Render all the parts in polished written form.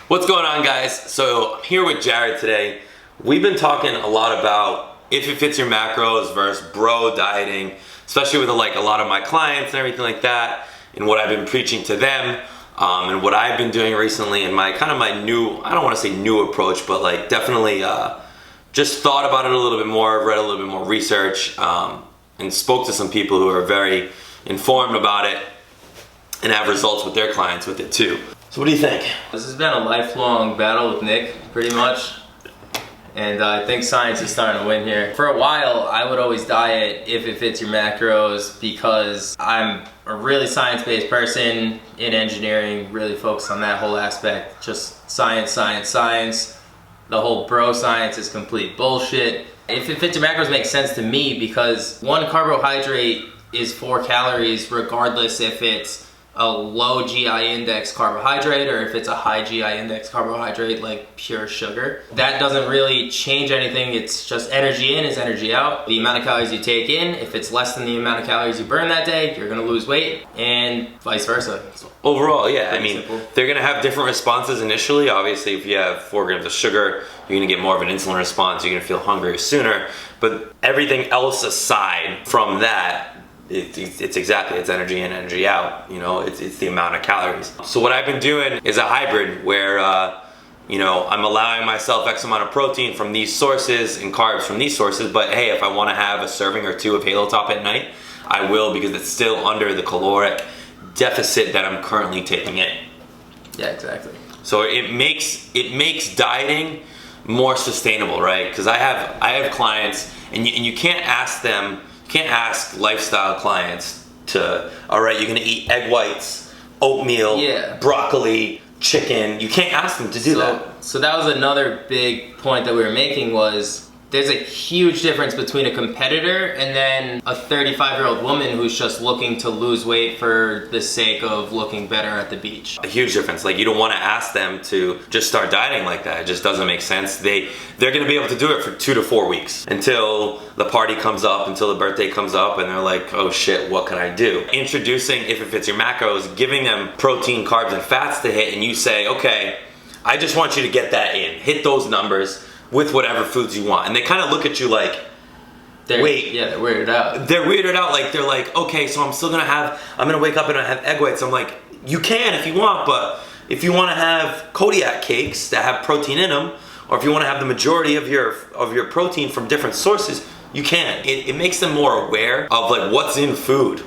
What's going on, guys? So I'm here with Jared today. We've been talking a lot about if it fits your macros versus bro dieting, especially with like a lot of my clients and everything like that, and what I've been preaching to them, and what I've been doing recently, and my new, I don't want to say new approach, but like definitely just thought about it a little bit more, read a little bit more research, and spoke to some people who are very informed about it and have results with their clients with it too. So what do you think? This has been a lifelong battle with Nick, pretty much. And I think science is starting to win here. For a while, I would always diet if it fits your macros because I'm a really science-based person in engineering, really focused on that whole aspect. Just science, science, science. The whole bro science is complete bullshit. If it fits your macros makes sense to me because one carbohydrate is 4 calories regardless if it's a low GI index carbohydrate or if it's a high GI index carbohydrate like pure sugar. That doesn't really change anything. It's just energy in is energy out. The amount of calories you take in, if it's less than the amount of calories you burn that day, you're gonna lose weight, and vice versa. Overall, yeah, I mean, simple. They're gonna have different responses initially. Obviously, if you have 4 grams of sugar, you're gonna get more of an insulin response, you're gonna feel hungrier sooner, but everything else aside from that, it's exactly, it's energy in, energy out, you know, it's the amount of calories. So what I've been doing is a hybrid where, you know, I'm allowing myself X amount of protein from these sources and carbs from these sources, but hey, if I wanna have a serving or 2 of Halo Top at night, I will, because it's still under the caloric deficit that I'm currently taking in. Yeah, exactly. So it makes dieting more sustainable, right? Because I have clients, and you can't ask them, can't ask lifestyle clients to, all right, you're gonna eat egg whites, oatmeal, broccoli, chicken. You can't ask them to do that. So that was another big point that we were making was there's a huge difference between a competitor and then a 35-year-old woman who's just looking to lose weight for the sake of looking better at the beach. A huge difference. Like, you don't want to ask them to just start dieting like that. It just doesn't make sense. They're going to be able to do it for 2 to 4 weeks until the party comes up, until the birthday comes up, and they're like, oh shit, what can I do? Introducing if it fits your macros, giving them protein, carbs, and fats to hit, and you say, okay, I just want you to get that in. Hit those numbers with whatever foods you want. And they kind of look at you like, wait. Yeah, they're weirded out. They're weirded out, like they're like, okay, so I'm gonna wake up and I have egg whites. I'm like, you can if you want, but if you wanna have Kodiak cakes that have protein in them, or if you wanna have the majority of your protein from different sources, you can. It makes them more aware of like what's in food.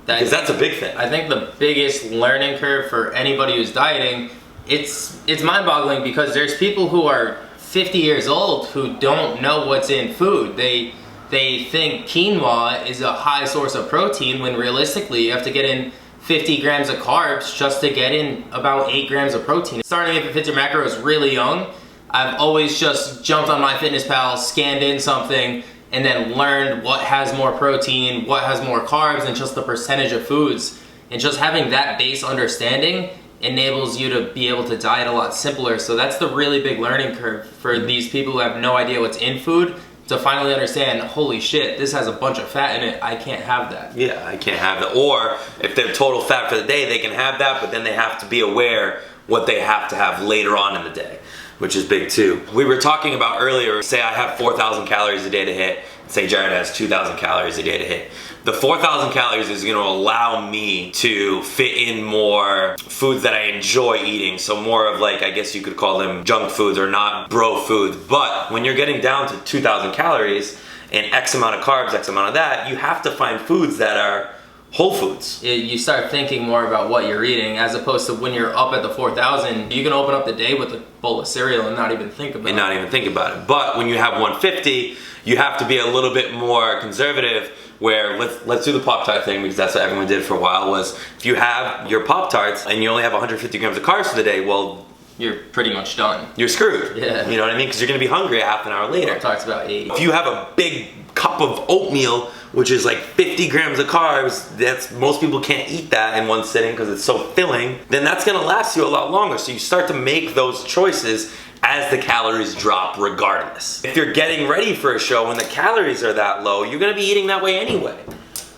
Because that's a big thing. I think the biggest learning curve for anybody who's dieting, it's mind-boggling because there's people who are 50 years old who don't know what's in food. They think quinoa is a high source of protein when realistically you have to get in 50 grams of carbs just to get in about 8 grams of protein. Starting if it fits your macros really young, I've always just jumped on MyFitnessPal, scanned in something, and then learned what has more protein, what has more carbs, and just the percentage of foods. And just having that base understanding enables you to be able to diet a lot simpler. So that's the really big learning curve for these people who have no idea what's in food, to finally understand, holy shit, this has a bunch of fat in it, I can't have that. Yeah, I can't have that. Or if they're total fat for the day, they can have that, but then they have to be aware what they have to have later on in the day, which is big too. We were talking about earlier, say I have 4,000 calories a day to hit, say Jared has 2,000 calories a day to hit. The 4,000 calories is gonna allow me to fit in more foods that I enjoy eating. So more of like, I guess you could call them junk foods or not bro foods. But when you're getting down to 2,000 calories and X amount of carbs, X amount of that, you have to find foods that are whole foods. You start thinking more about what you're eating as opposed to when you're up at the 4,000, you can open up the day with a bowl of cereal and not even think about it. But when you have 150, you have to be a little bit more conservative, where let's do the Pop-Tart thing, because that's what everyone did for a while, was if you have your Pop-Tarts and you only have 150 grams of carbs for the day, well, you're pretty much done. You're screwed. Yeah. You know what I mean? Because you're gonna be hungry a half an hour later. Pop-Tart's about 80. If you have a big cup of oatmeal, which is like 50 grams of carbs, most people can't eat that in one sitting because it's so filling, then that's gonna last you a lot longer. So you start to make those choices as the calories drop regardless. If you're getting ready for a show and the calories are that low, you're gonna be eating that way anyway.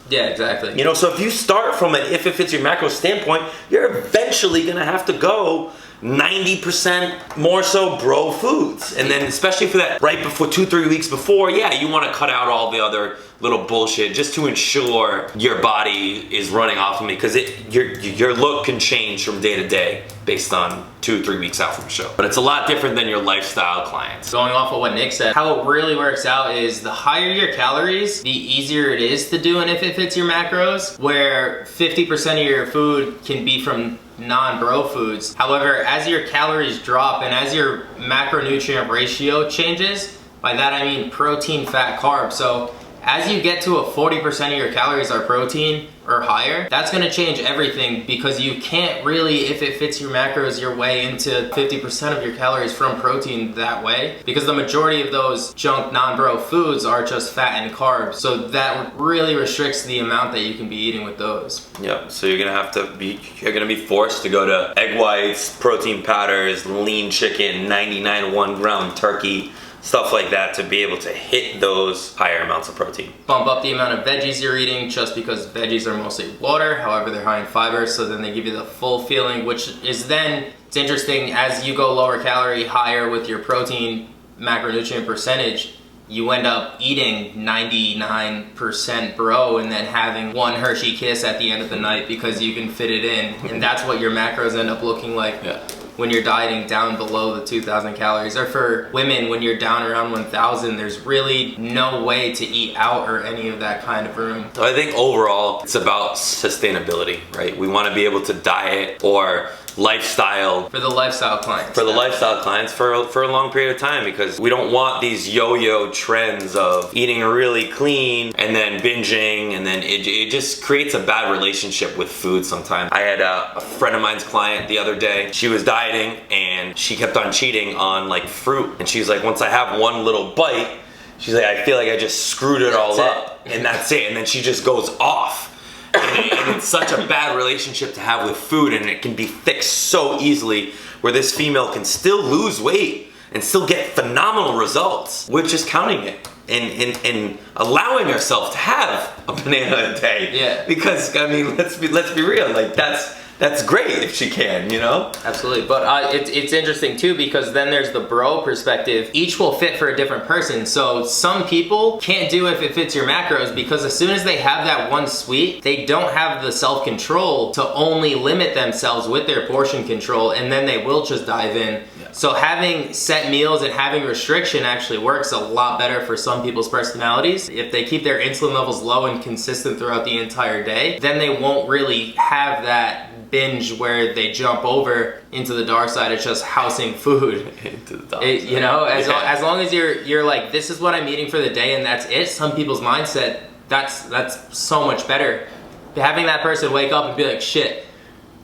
Yeah, exactly. You know, so if you start from an if it fits your macro standpoint, you're eventually gonna have to go 90% more so bro foods. And then especially for that right before 2-3 weeks before, yeah, you want to cut out all the other little bullshit just to ensure your body is running off of me, because your look can change from day to day based on 2-3 weeks out from a show. But it's a lot different than your lifestyle clients. Going off of what Nick said, how it really works out is the higher your calories, the easier it is to do an if it fits your macros, where 50% of your food can be from non-bro foods. However, as your calories drop and as your macronutrient ratio changes, by that I mean protein, fat, carbs. So as you get to a 40% of your calories are protein or higher, that's gonna change everything, because you can't really, if it fits your macros, your way into 50% of your calories from protein that way, because the majority of those junk non-bro foods are just fat and carbs. So that really restricts the amount that you can be eating with those. Yep, so you're gonna be forced to go to egg whites, protein powders, lean chicken, 99 1-gram turkey, stuff like that, to be able to hit those higher amounts of protein. Bump up the amount of veggies you're eating, just because veggies are mostly water, however they're high in fiber, so then they give you the full feeling, which is then, it's interesting, as you go lower calorie, higher with your protein macronutrient percentage, you end up eating 99% bro and then having one Hershey Kiss at the end of the night because you can fit it in. And that's what your macros end up looking like. Yeah. When you're dieting down below the 2,000 calories. Or for women, when you're down around 1,000, there's really no way to eat out or any of that kind of room. So I think overall, it's about sustainability, right? We want to be able to diet or lifestyle. For the lifestyle clients. For the lifestyle clients for a long period of time, because we don't want these yo-yo trends of eating really clean and then binging, and then it just creates a bad relationship with food sometimes. I had a friend of mine's client the other day. She was dieting and she kept on cheating on like fruit. And she's like, once I have one little bite, she's like, I feel like I just screwed it all up. And that's it. And then she just goes off. And it's such a bad relationship to have with food, and it can be fixed so easily, where this female can still lose weight and still get phenomenal results with just counting it and allowing herself to have a banana a day. Yeah. Because I mean, let's be real, like that's great if she can, you know? Absolutely, but it's interesting too, because then there's the bro perspective. Each will fit for a different person. So some people can't do if it fits your macros, because as soon as they have that one sweet, they don't have the self-control to only limit themselves with their portion control, and then they will just dive in. Yeah. So having set meals and having restriction actually works a lot better for some people's personalities. If they keep their insulin levels low and consistent throughout the entire day, then they won't really have that binge where they jump over into the dark side. It's just housing food. Into the dark side. You know, as long as you're like, this is what I'm eating for the day and that's it. Some people's mindset, that's so much better. Having that person wake up and be like, shit,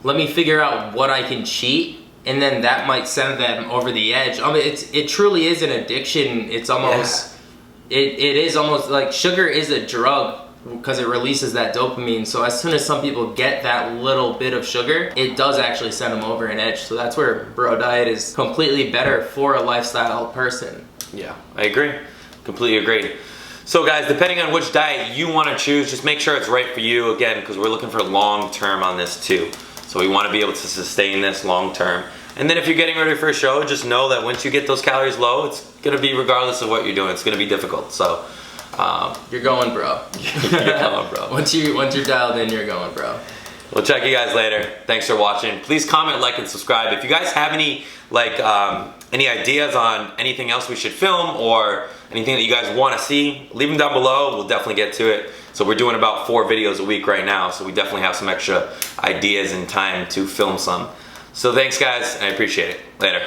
let me figure out what I can cheat, and then that might send them over the edge. I mean, it truly is an addiction. It's almost, it is almost like sugar is a drug, because it releases that dopamine. So as soon as some people get that little bit of sugar, it does actually send them over an edge. So that's where bro diet is completely better for a lifestyle person. Yeah, I agree. Completely agree. So guys, depending on which diet you want to choose, just make sure it's right for you, again, because we're looking for long term on this too. So we want to be able to sustain this long term. And then if you're getting ready for a show, just know that once you get those calories low, it's going to be, regardless of what you're doing, it's going to be difficult. So you're going bro. You're going bro. Once you're dialed in, you're going bro. We'll check you guys later. Thanks for watching. Please comment, like, and subscribe. If you guys have any any ideas on anything else we should film, or anything that you guys want to see, leave them down below. We'll definitely get to it. So we're doing about 4 videos a week right now, so we definitely have some extra ideas and time to film some. So thanks guys, and I appreciate it. Later.